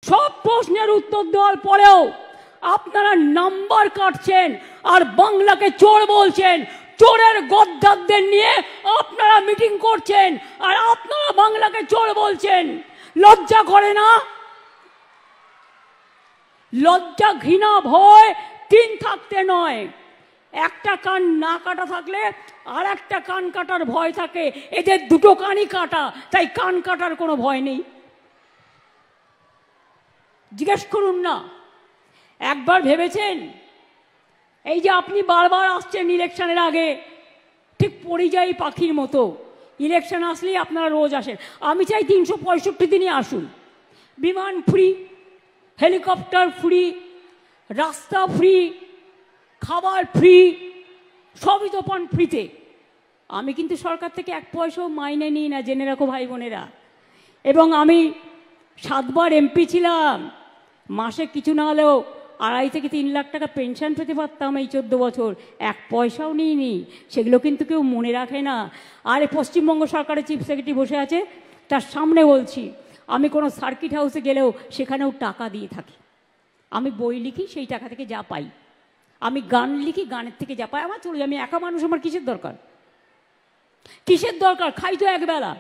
সব প্রশ্নের উত্তর দেওয়ার পরেও আপনারা নাম্বার কাটছেন আর বাংলাকে চোর বলছেন। চোরের গদ্দারদের নিয়ে আপনারা মিটিং করছেন আর আপনারা বাংলাকে চোর বলছেন। লজ্জা করে না? লজ্জা, ঘৃণা, ভয় তিন থাকতে নয়, একটা কান না কাটা থাকলে আর একটা কান কাটার ভয় থাকে। এদের দুটো কানই কাটা, তাই কান কাটার কোনো ভয় নেই। জিজ্ঞেস করুন না, একবার ভেবেছেন এই যে আপনি বারবার আসছেন ইলেকশনের আগে, ঠিক পরিযায়ী পাখির মতো ইলেকশন আসলেই আপনারা রোজ আসেন। আমি চাই 365 দিনই আসুন। বিমান ফ্রি, হেলিকপ্টার ফ্রি, রাস্তা ফ্রি, খাবার ফ্রি, সবই তো পান ফ্রিতে। আমি কিন্তু সরকার থেকে 1 পয়সাও মাইনে নিই না, জেনে রাখো ভাই বোনেরা। এবং আমি 7 বার এমপি ছিলাম, মাসে কিছু না হলেও 2.5 থেকে 3 লাখ টাকা পেনশন পেতে পারতাম এই 14 বছর। 1 পয়সাও নিইনি, সেগুলো কিন্তু কেউ মনে রাখে না। আর পশ্চিমবঙ্গ সরকারের চিফ সেক্রেটারি বসে আছে, তার সামনে বলছি, আমি কোনো সার্কিট হাউসে গেলেও সেখানেও টাকা দিয়ে থাকি। আমি বই লিখি, সেই টাকা থেকে যা পাই। আমি গান লিখি, গানের থেকে যা পাই আমার চলে যায়। আমি একা মানুষ, আমার কিসের দরকার? কিসের দরকার? খাই তো একবেলা।